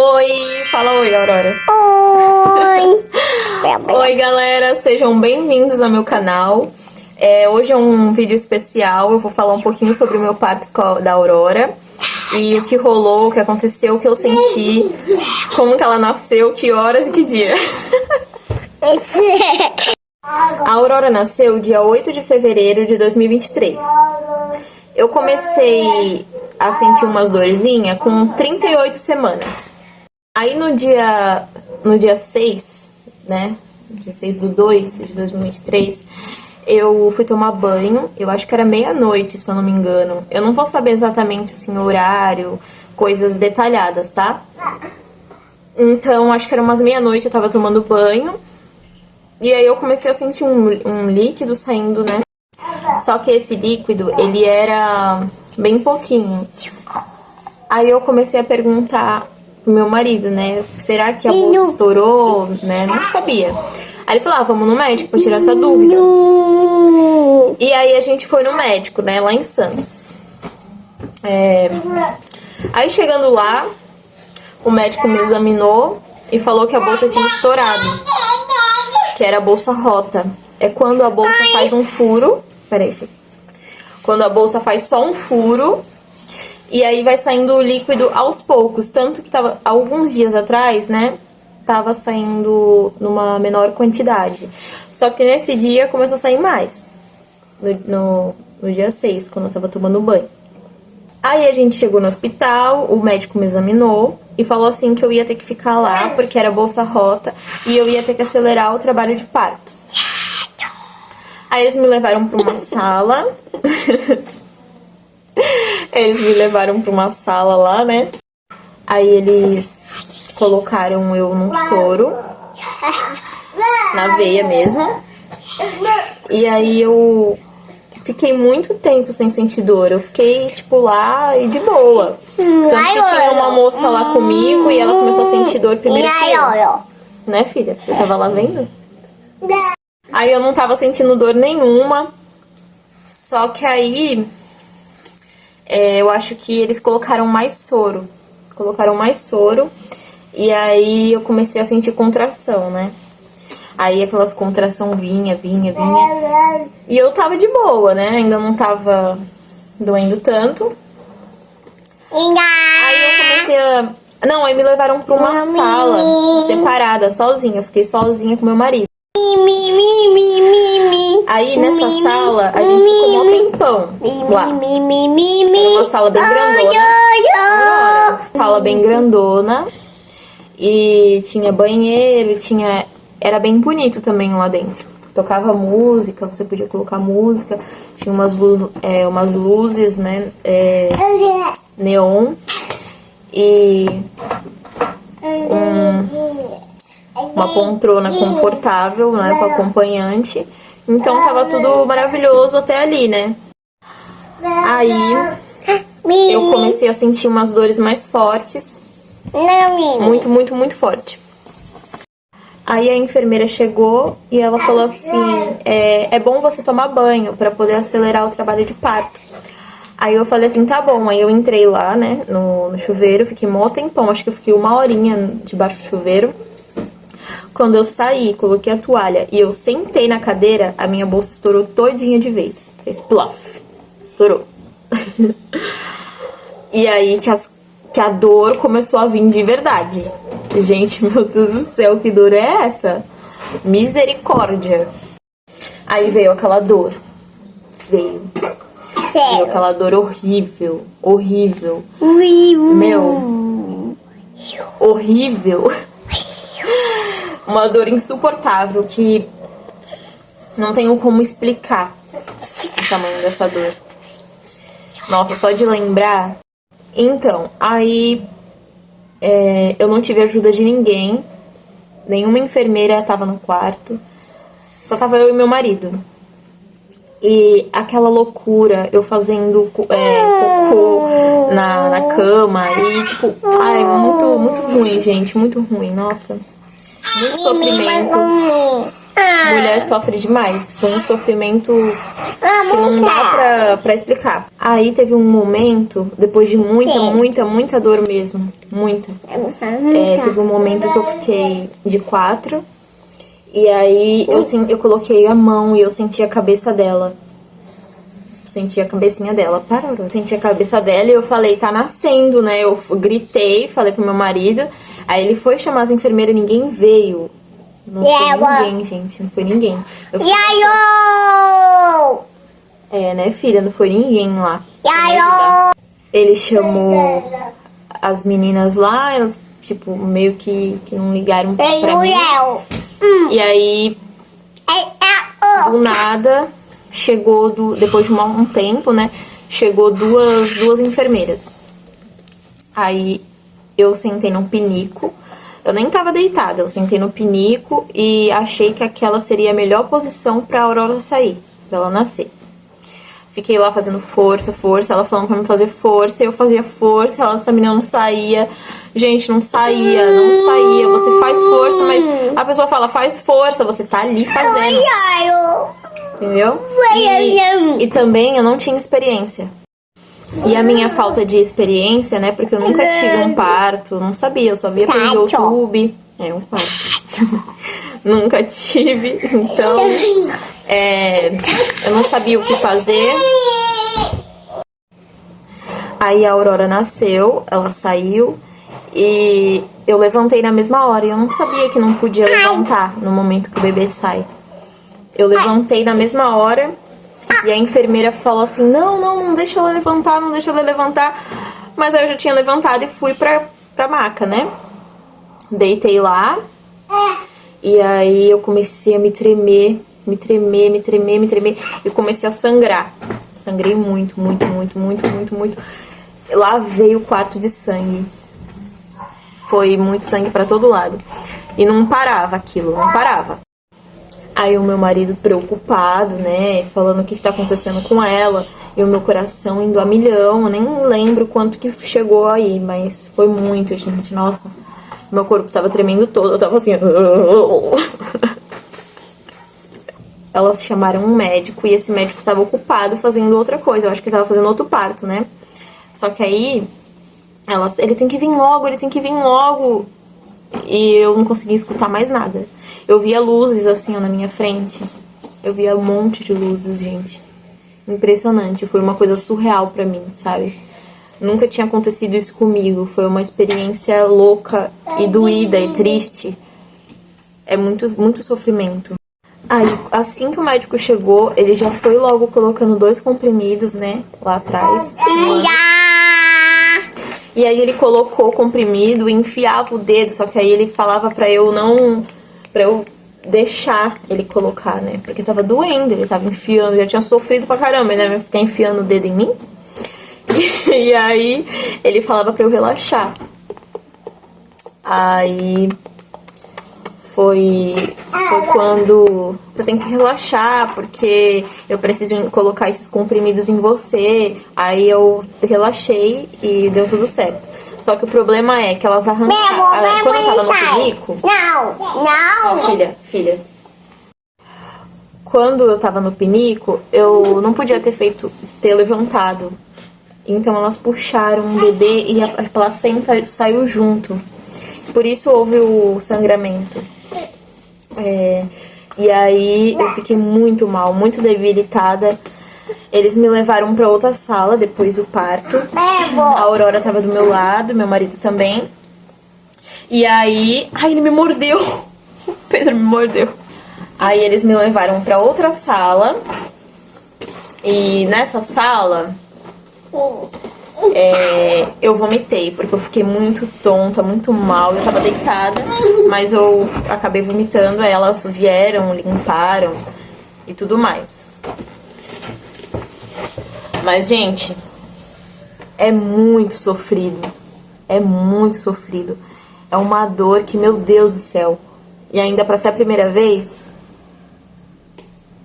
Oi, fala oi, Aurora. Oi! Oi, galera, sejam bem-vindos ao meu canal. Hoje é um vídeo especial, eu vou falar um pouquinho sobre o meu parto da Aurora. E o que rolou, o que aconteceu, o que eu senti, como que ela nasceu, que horas e que dia. A Aurora nasceu dia 8 de fevereiro de 2023. Eu comecei a sentir umas dorzinhas com 38 semanas. Aí no dia 6, né, dia 6/2 de 2023, eu fui tomar banho, eu acho que era meia-noite, se eu não me engano. Eu não vou saber exatamente, assim, o horário, coisas detalhadas, tá? Então, acho que era umas meia-noite, eu tava tomando banho. E aí eu comecei a sentir um líquido saindo, né? Só que esse líquido, ele era bem pouquinho. Aí eu comecei a perguntar pro meu marido, né? Será que a bolsa estourou, né? Não sabia. Aí ele falou, vamos no médico pra tirar essa dúvida. E aí a gente foi no médico, né? Lá em Santos. Aí chegando lá, o médico me examinou e falou que a bolsa tinha estourado. Que era a bolsa rota. É quando a bolsa faz um furo. Peraí, filho. Quando a bolsa faz só um furo e aí vai saindo o líquido aos poucos. Tanto que tava, alguns dias atrás, né, tava saindo numa menor quantidade. Só que nesse dia começou a sair mais. No dia 6, quando eu tava tomando banho. Aí a gente chegou no hospital, o médico me examinou e falou assim que eu ia ter que ficar lá, porque era bolsa rota, e eu ia ter que acelerar o trabalho de parto. Aí eles me levaram pra uma sala. Eles me levaram pra uma sala lá, né? Aí eles colocaram eu num soro, na veia mesmo. E aí eu fiquei muito tempo sem sentir dor. Eu fiquei, tipo, lá e de boa. Tanto que tinha uma moça lá comigo e ela começou a sentir dor primeiro que eu. Né, filha? Eu tava lá vendo? Aí eu não tava sentindo dor nenhuma. Só que aí eu acho que eles colocaram mais soro. E aí eu comecei a sentir contração, né? Aí aquelas contração vinha. E eu tava de boa, né? Ainda não tava doendo tanto. Aí eu comecei a... Não, aí me levaram pra uma sala separada, sozinha. Eu fiquei sozinha com meu marido. Aí nessa sala a gente ficou um tempão lá. Era uma sala bem grandona. Sala bem grandona. E tinha banheiro, era bem bonito também lá dentro. Tocava música, você podia colocar música. Tinha umas luzes, né? Neon. E uma poltrona confortável, né? Com acompanhante. Então tava tudo maravilhoso até ali, né? Aí eu comecei a sentir umas dores mais fortes. Muito forte. Aí a enfermeira chegou e ela falou assim, é bom você tomar banho pra poder acelerar o trabalho de parto. Aí eu falei assim, tá bom. Aí eu entrei lá, né, no chuveiro, fiquei mó tempão, acho que eu fiquei 1 horinha debaixo do chuveiro. Quando eu saí, coloquei a toalha e eu sentei na cadeira, a minha bolsa estourou todinha de vez. Fez plof. Estourou. E aí que a dor começou a vir de verdade. Gente, meu Deus do céu, que dor é essa? Misericórdia. Aí veio aquela dor. Veio aquela dor horrível. Meu, horrível. Uma dor insuportável que não tenho como explicar o tamanho dessa dor. Nossa, só de lembrar. Então, aí eu não tive ajuda de ninguém. Nenhuma enfermeira tava no quarto. Só tava eu e meu marido. E aquela loucura, eu fazendo cocô na cama. E tipo, muito ruim, gente. Muito ruim, nossa. muito sofrimento. Mulher sofre demais. Foi um sofrimento que não dá pra explicar. Aí teve um momento, depois de muita dor mesmo. Muita. Teve um momento que eu fiquei de 4. E aí eu coloquei a mão e eu senti a cabeça dela. Senti a cabecinha dela. Parou. Senti a cabeça dela e eu falei, tá nascendo, né? Eu gritei, falei pro meu marido. Aí ele foi chamar as enfermeiras e ninguém veio. Não foi ninguém, gente. Não foi ninguém. Né, filha? Não foi ninguém lá. Ele chamou as meninas lá, elas, tipo, meio que não ligaram pra mim. E aí, do nada, chegou, depois de um tempo, né? Chegou duas enfermeiras. Aí, eu sentei num pinico. Eu nem tava deitada, eu sentei no pinico e achei que aquela seria a melhor posição pra Aurora sair, pra ela nascer. Fiquei lá fazendo força, ela falando pra mim fazer força, eu fazia força, essa menina não saía. Gente, não saía. Você faz força, mas a pessoa fala, faz força, você tá ali fazendo. Entendeu? E também eu não tinha experiência. E a minha falta de experiência, né, porque eu nunca tive um parto, não sabia, eu só via pelo YouTube. Um parto. Nunca tive, então eu não sabia o que fazer. Aí a Aurora nasceu, ela saiu e eu levantei na mesma hora. E eu não sabia que não podia levantar no momento que o bebê sai. Eu levantei na mesma hora e a enfermeira falou assim, não deixa ela levantar, Mas aí eu já tinha levantado e fui pra maca, né? Deitei lá. E aí eu comecei a me tremer. E comecei a sangrar. Sangrei muito. Lá veio o quarto de sangue. Foi muito sangue pra todo lado. E não parava aquilo, não parava. Aí o meu marido preocupado, né, falando o que tá acontecendo com ela. E o meu coração indo a milhão. Eu nem lembro quanto que chegou aí, mas foi muito, gente. Nossa, meu corpo tava tremendo todo. Eu tava assim... Elas chamaram um médico e esse médico tava ocupado fazendo outra coisa. Eu acho que ele tava fazendo outro parto, né? Só que aí... ele tem que vir logo. E eu não conseguia escutar mais nada. Eu via luzes assim, ó, na minha frente. Eu via um monte de luzes, gente. Impressionante. Foi uma coisa surreal pra mim, sabe? Nunca tinha acontecido isso comigo. Foi uma experiência louca e doída e triste. É muito sofrimento. Aí, assim que o médico chegou, ele já foi logo colocando 2 comprimidos, né? Lá atrás. E aí ele colocou o comprimido e enfiava o dedo, só que aí ele falava pra eu deixar ele colocar, né? Porque tava doendo, ele tava enfiando, já tinha sofrido pra caramba, né? Vai ficar enfiando o dedo em mim. E aí ele falava pra eu relaxar. Aí foi quando você tem que relaxar, porque eu preciso colocar esses comprimidos em você. Aí eu relaxei e deu tudo certo. Só que o problema é que elas arrancaram. Quando eu tava no pinico. Não! Filha. Quando eu tava no pinico, eu não podia ter levantado. Então elas puxaram o bebê e a placenta saiu junto. Por isso houve o sangramento. E aí eu fiquei muito mal, muito debilitada. Eles me levaram pra outra sala depois do parto. A Aurora tava do meu lado, meu marido também. E aí... Ai, ele me mordeu. O Pedro me mordeu. Aí eles me levaram pra outra sala. E nessa sala... eu vomitei, porque eu fiquei muito tonta, muito mal. Eu tava deitada, mas eu acabei vomitando. Aí elas vieram, limparam e tudo mais. Mas, gente, é muito sofrido. É muito sofrido. É uma dor que, meu Deus do céu. E ainda pra ser a primeira vez...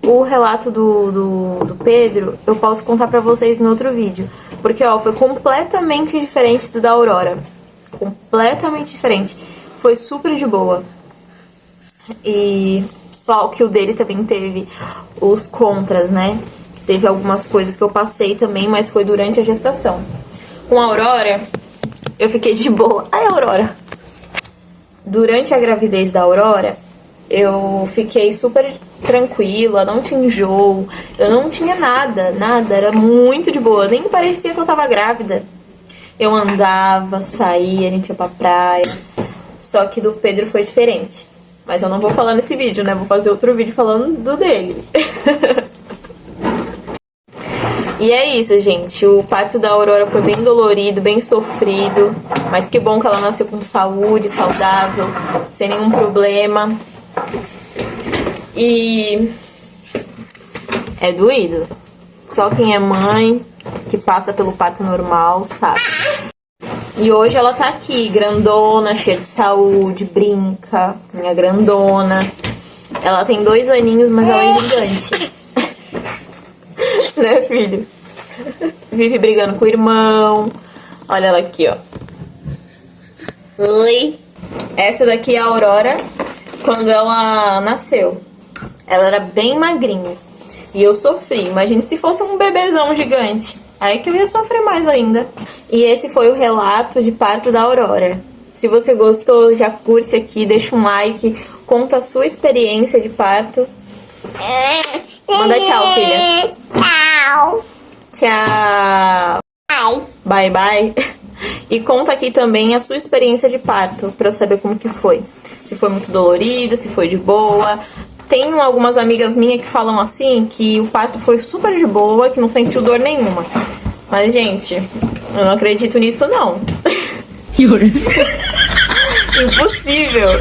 O relato do Pedro, eu posso contar pra vocês em outro vídeo. Porque, ó, foi completamente diferente do da Aurora. Completamente diferente. Foi super de boa. E só que o dele também teve os contras, né? Teve algumas coisas que eu passei também, mas foi durante a gestação. Com a Aurora, eu fiquei de boa. Ai, Aurora! Durante a gravidez da Aurora, eu fiquei super tranquila, não tinha enjoo, eu não tinha nada, era muito de boa, nem parecia que eu tava grávida. Eu andava, saía, a gente ia pra praia, só que do Pedro foi diferente. Mas eu não vou falar nesse vídeo, né? Vou fazer outro vídeo falando do dele. E é isso, gente. O parto da Aurora foi bem dolorido, bem sofrido. Mas que bom que ela nasceu com saúde, saudável, sem nenhum problema. E é doído. Só quem é mãe, que passa pelo parto normal, sabe. E hoje ela tá aqui, grandona, cheia de saúde, brinca, minha grandona. Ela tem 2 aninhos, mas ela é gigante. Né, filho? Vive brigando com o irmão. Olha ela aqui, ó. Oi. Essa daqui é a Aurora quando ela nasceu. Ela era bem magrinha. E eu sofri. Imagine se fosse um bebezão gigante. Aí que eu ia sofrer mais ainda. E esse foi o relato de parto da Aurora. Se você gostou, já curte aqui, deixa um like, conta a sua experiência de parto. Manda tchau, filha. Tchau. Tchau. Bye. Bye, bye. E conta aqui também a sua experiência de parto, pra eu saber como que foi. Se foi muito dolorido, se foi de boa. Tenho algumas amigas minhas que falam assim, que o parto foi super de boa, que não sentiu dor nenhuma. Mas, gente, eu não acredito nisso, não. Impossível.